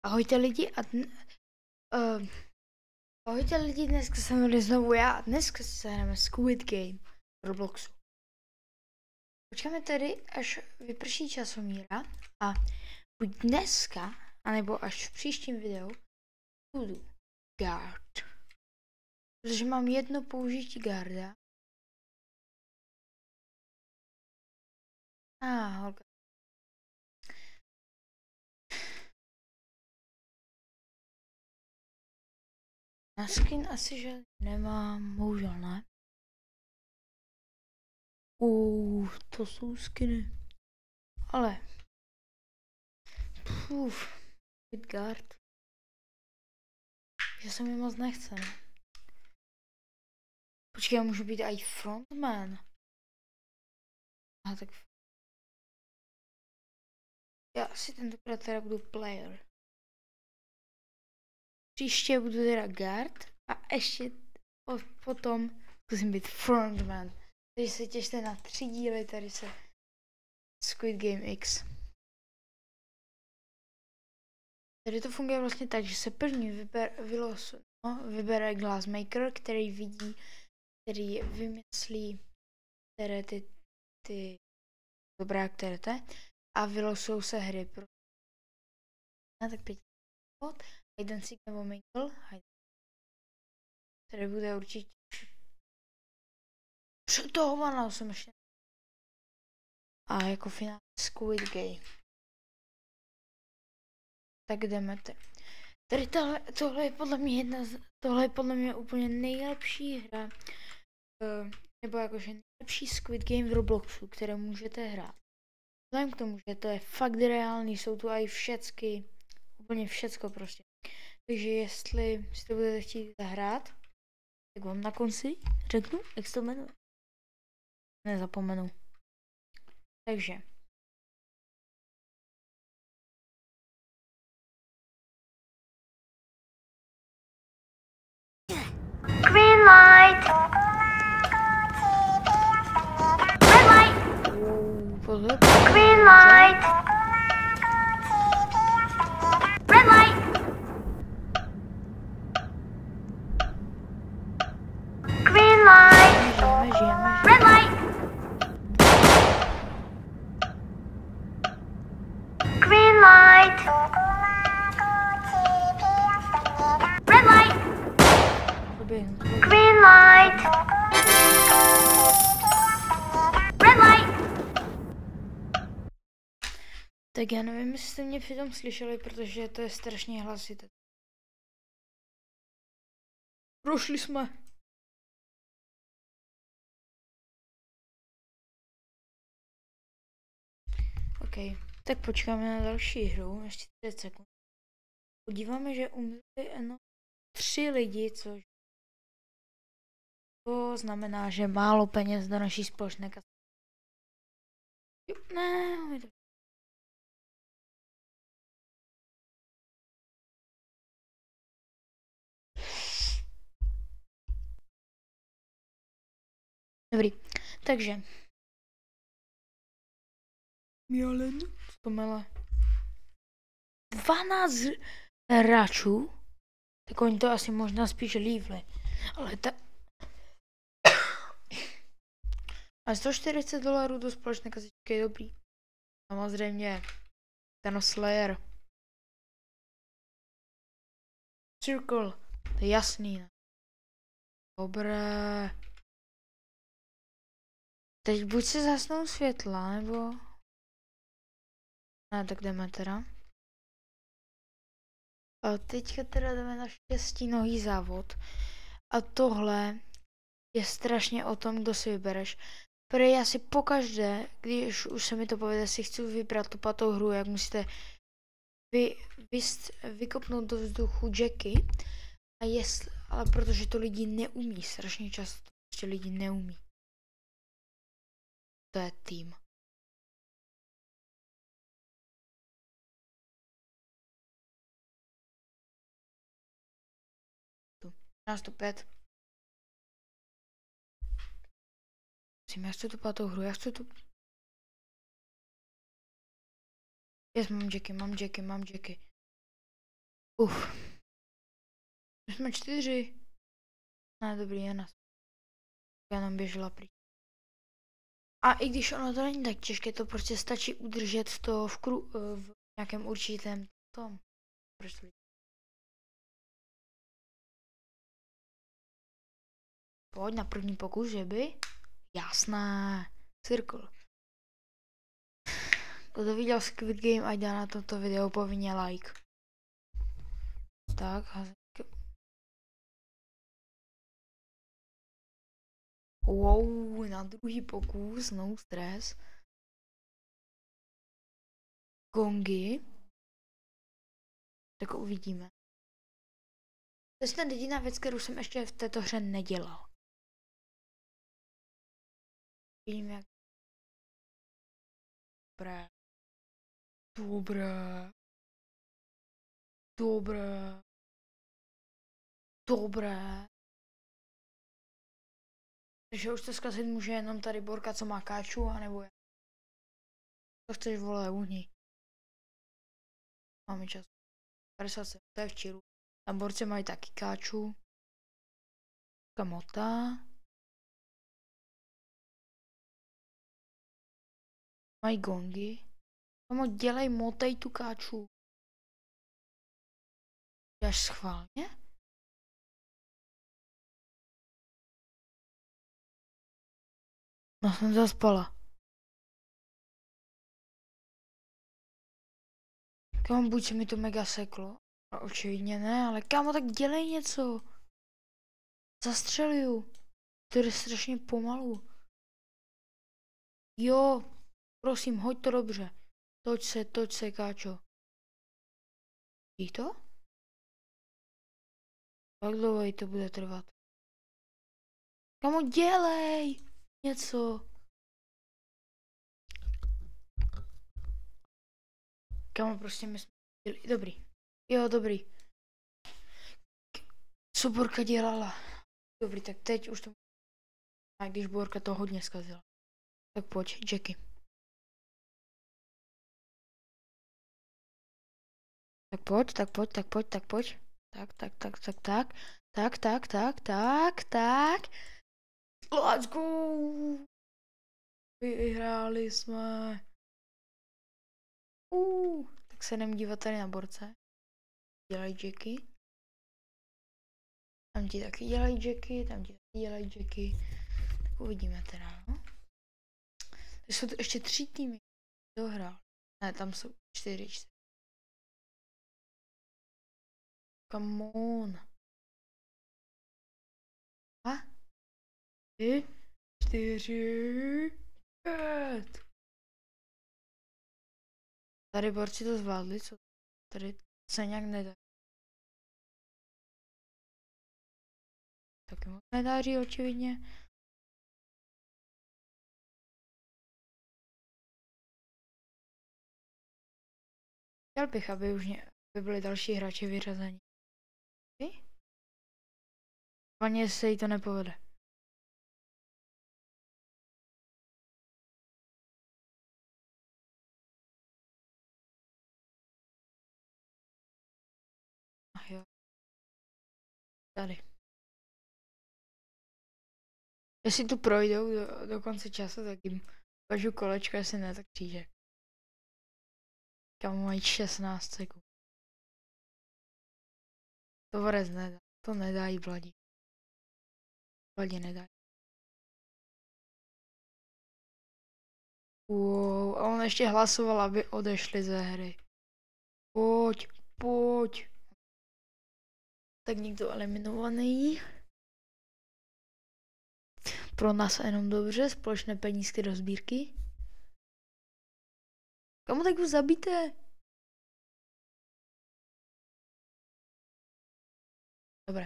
Ahojte lidi ahojte lidi, dneska jsem tady znovu já a dneska se hrajeme Squid Game v Robloxu. Počkáme tady, až vyprší časomíra a buď dneska, anebo až v příštím videu budu guard. Protože mám jedno použití guarda. Holka. Na skin asi, že nemám, bohužel ne. To jsou skiny. Ale guard. Že se mi moc nechce, ne? Počkej, já můžu být i frontman. Tak já si tentokrát teda budu player. Příště budu teda guard a ještě potom zkusím být frontman. Takže se těšte na 3 díly tady se Squid Game X. Tady to funguje vlastně tak, že se první vybere Glassmaker, který vymyslí které ty dobrá, které to je, a vylosujou se hry. Tak 5 bod, hide and seek nebo Mingle, tady bude určitě přetahovaná jsem ještě. A jako finále Squid Game. Tak jdeme tady tohle je podle mě úplně nejlepší hra, nebo jakože nejlepší Squid Game v Robloxu, které můžete hrát. Vzhledem k tomu, že to je fakt reálný, jsou tu i úplně všecko prostě. Takže jestli si to budete chtít zahrát, tak vám na konci řeknu, jak se to jmenuje. Nezapomenu. Takže. Green light. Red light. Green light. Red light. Green light. Red light. Green light. Red light. Green light. Red light. Tak já nevím, jestli jste mě přitom slyšeli, protože to je strašně hlasité. Prošli jsme. OK, tak počkáme na další hru, ještě 30 sekund. Podíváme, že umřeli jenom 3 lidi, což to znamená, že málo peněz do naší společné kasy. Ne, dobrý, takže Mialen, zkomele 12 hráčů, tak oni to asi možná spíš lívli, ale a $140 do společné kasičky je dobrý. Samozřejmě ten Slayer. Circle, to je jasný, ne? Dobré. Teď buď se zasnou světla, nebo... Ne, tak jdeme teda. A teďka teda jdeme na 6nohý závod. A tohle je strašně o tom, kdo si vybereš. Protože já si pokaždé, když už se mi to povede, si chci vybrat tu patou hru, jak musíte vykopnout do vzduchu Jacky. Ale protože to lidi neumí, strašně často to prostě lidi neumí. To je tým. Nás to 5. Já chci tu pátou hru, já chci tu... Mám Jacky. My jsme 4. Ne, dobrý, jen já nám běžela pryč. A i když ono to není tak těžké, to prostě stačí udržet to v nějakém určitém tom. Pojď na první pokus, že by? Jasná. Cirkl. Kdo viděl Squid Game, ať dá na toto video povinně like. Tak, wow, na druhý pokus, no stres. Gongy. Tak uvidíme. To je snad jediná věc, kterou jsem ještě v této hře nedělal. Vidím jak. Dobré. Dobré. Dobré. Dobré. Takže už to zkazit může jenom tady Borka, co má káču, anebo jak? To chceš, vole, uhni. Máme čas. 50 se, to je v čilu. Tam borci mají taky káču. Kamota. Mají gongy. Kamo, dělej, motej tu káču. Děláš schválně? No, jsem zaspala. Kamo, buď se mi to mega seklo. A očividně ne, ale kámo, tak dělej něco. Zastřeluju. To jde strašně pomalu. Jo, prosím, hoď to dobře. Toč se, káčo. Ví to? Jak dlouho to bude trvat? Kamo, dělej něco. Kamo, prostě my jsme... Dobrý. Jo, dobrý. Co Borka dělala? Dobrý, tak teď už to... A když Borka to hodně zkazila. Tak pojď, Jackie. Tak pojď. Tak. Let's go! Vyhráli jsme. Tak se jdem dívat tady na borce. Dělají Jackie. Tam ti taky dělají Jackie. Tak uvidíme teda, no. To jsou to ještě 3 týmy. Dohrál. Ne, tam jsou 4. Come on. 2, 3, 4, 5. Tady borci to zvládli, co? Tady se nějak nedá. Taky moc nedáří, očividně. Chtěl bych, aby už byli další hráči vyřazení. Paně se jí to nepovede. Ach jo. Tady. Jestli tu projdou do konce času, tak jim ukážu kolečko, jestli ne, tak křížek. Kam mají 16 sekund. To vůbec nedá. To nedá jí Vladí. Vladí nedá. Wow, a on ještě hlasoval, aby odešli ze hry. Pojď. Tak někdo eliminovaný. Pro nás jenom dobře, společné penízky do sbírky. Komu tak už zabijte? Dobré.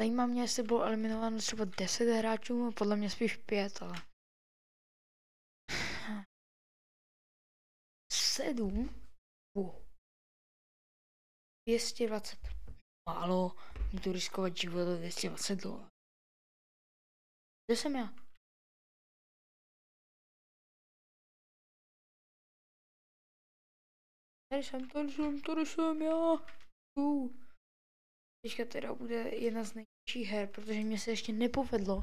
Zajímá mě, jestli bylo eliminováno třeba 10 hráčů, podle mě spíš 5, ale... 7? 220. Málo, můžu riskovat život do 220 $. Kde jsem já? Tady jsem já. Teďka teda bude jedna z nejtěžších her, protože mně se ještě nepovedlo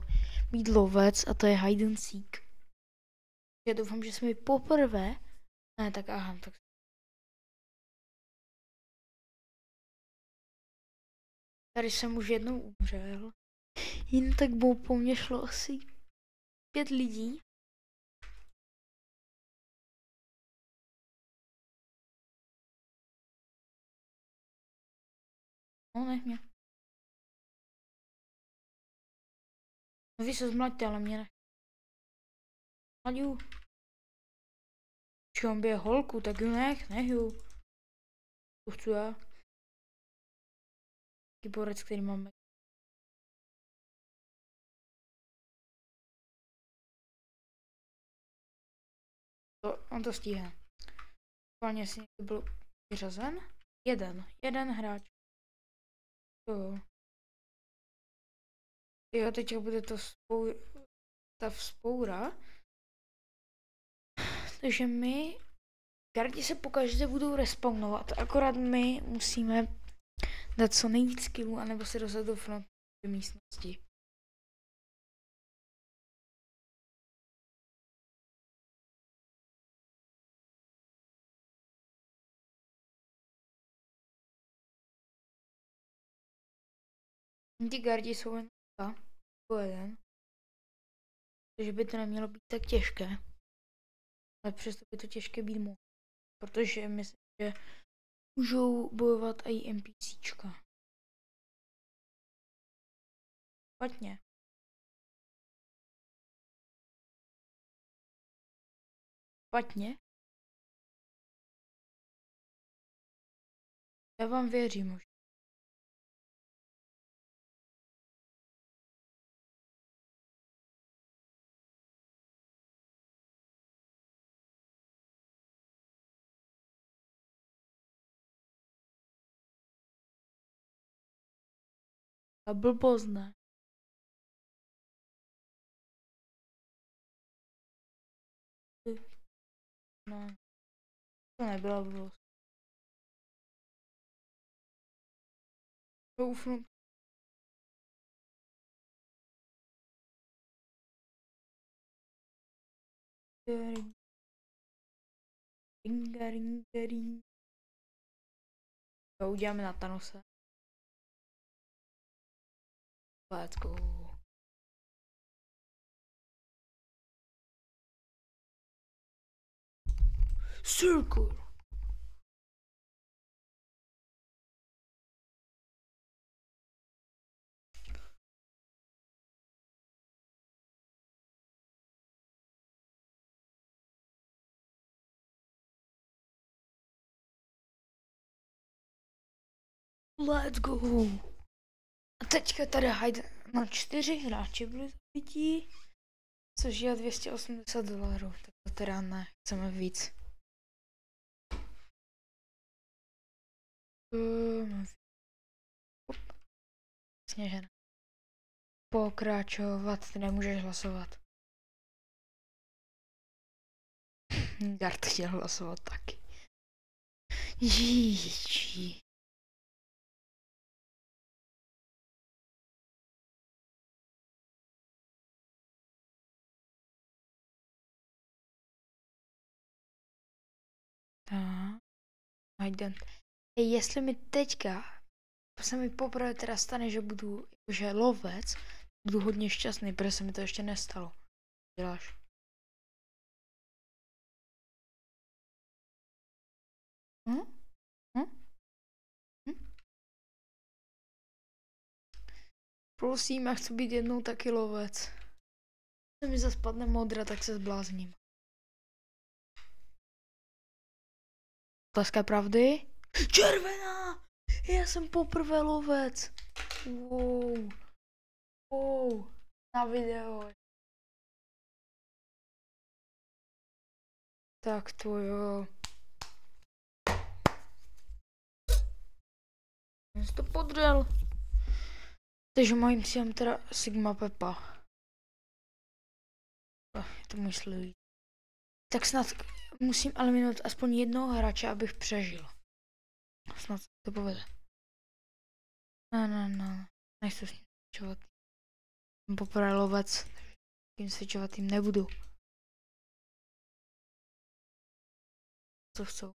mít lovec a to je hide and seek. Já doufám, že se mi poprvé... Ne, tak aha, tak... Tady jsem už jednou umřel. Jen tak po mně šlo asi 5 lidí. No, nech mě. No vy se zmlaďte, ale mě ne. Mlaďu. Když on bije holku, tak ju nech ju. To chci já. Taký borec, který máme. On to stíhá. Schválně si někdo byl vyřazen. Jeden hráč. Jo. Jo, teď bude to ta vzpoura. Takže my gardi se pokaždé budou respawnovat, akorát my musíme dát co nejvíc killů, anebo se dostat do frontové místnosti. Ti gardi jsou jen jeden, takže by to nemělo být tak těžké. Ale přesto by to těžké být mohlo, protože myslím, že můžou bojovat i NPCčka. Špatně. Špatně? Já vám věřím už. A blbost ne. No, to nebyla blbost. Doufnu. Ringa. To uděláme na Thanose. Let's go. Circle. Let's go. A teďka tady hajde na 4 hráče byli zabití, což je $280, tak to teda ne, chceme víc. Sněžena. Pokračovat, ty nemůžeš hlasovat. Gard chtěl hlasovat taky. Jíči. Jestli mi teďka se mi poprvé teda stane, že budu jakože lovec, budu hodně šťastný, protože se mi to ještě nestalo. Děláš? Prosím, já chci být jednou taky lovec. Když mi zase padne modra, tak se zblázním. Otázka pravdy? Červená! Já jsem poprvé lovec. Wow. Na video. Tak to jo. Já jsem to podřel. Takže mojím cílem teda Sigma Peppa. Je to můj slivý. Tak snad musím eliminovat aspoň jednoho hráče, abych přežil. Snad to povede. Ne. Nechci s ním switchovat. Jsem poprvé lovec, takže tím switchovat tým nebudu. Co chcou?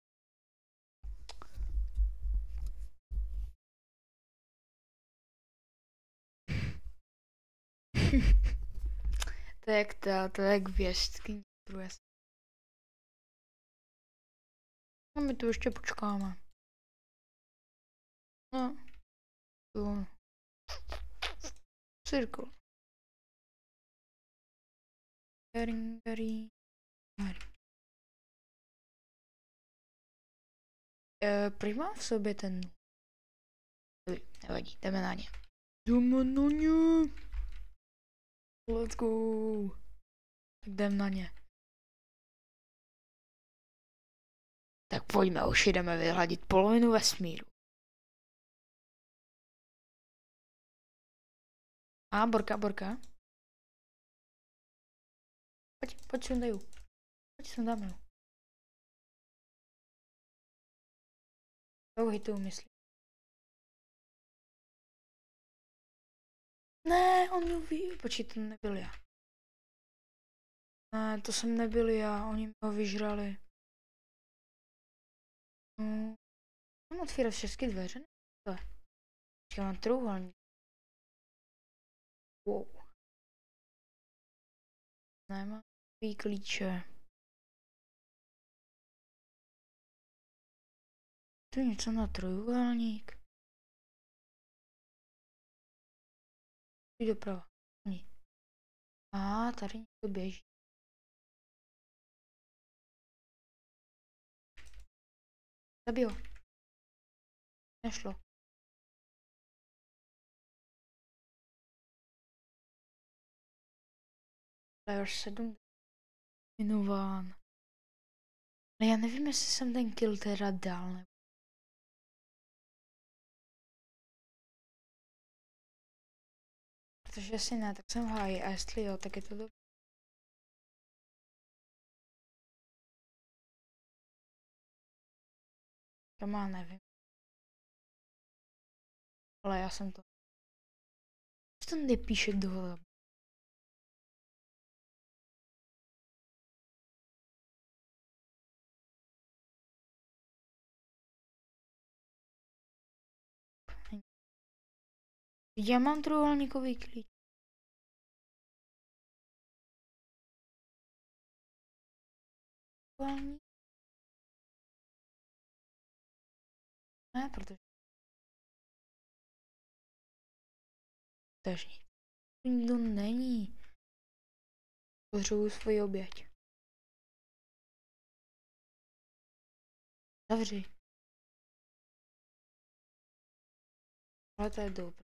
To je jak věštský průjezd. A my tu ještě počkáme. No. Tu. Cirkl. Gary. Proč mám v sobě ten... Nevadí, jdeme na ně. Let's go. Tak jdem na ně. Tak pojďme už, jdeme vyhladit polovinu vesmíru. Borka. Pojď sundaju. Pojď sundáme ho. Hitu, myslím. Ne, on mě ví. Počkej, to nebyl já. Ne, to jsem nebyl já, oni mě ho vyžrali. No. Mám otvírat všechny dveře? Ne. Počkej, mám trouhelník. Wow. Nemám klíče. To je něco na trojuhelník. Jdi doprava. Tady něco běží. Zabij ho. Nešlo. Player 7. Minován. Ale já nevím, jestli jsem ten kill teda dal, nebo... Protože jestli ne, tak jsem v háji, a jestli jo, tak je to dobré. To má, nevím. Ale já jsem to... Co to nepíše dole? Já mám trojuhelníkový klíč. Ne, protože... Takže nikdo není. Potřebuji svoji oběť. Zavři. Ale to je dobré.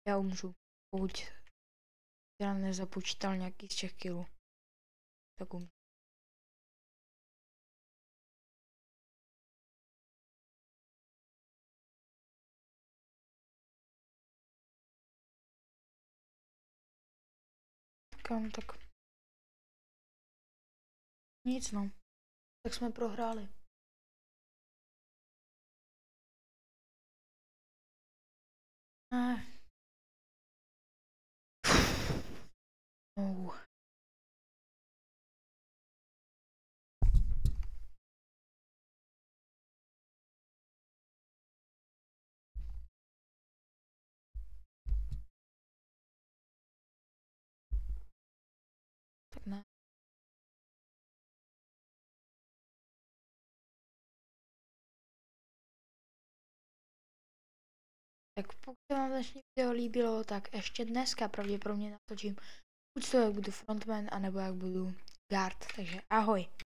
Já umřu, pokud já nezapočítal nějaký z těch killů. Tak umřu. Kam tak? Nic no. Tak jsme prohráli. Ne. Tak ne. Tak pokud se vám dnešní video líbilo, tak ještě dneska pravděpodobně natočím buď to, jak budu frontman, anebo jak budu guard. Takže ahoj.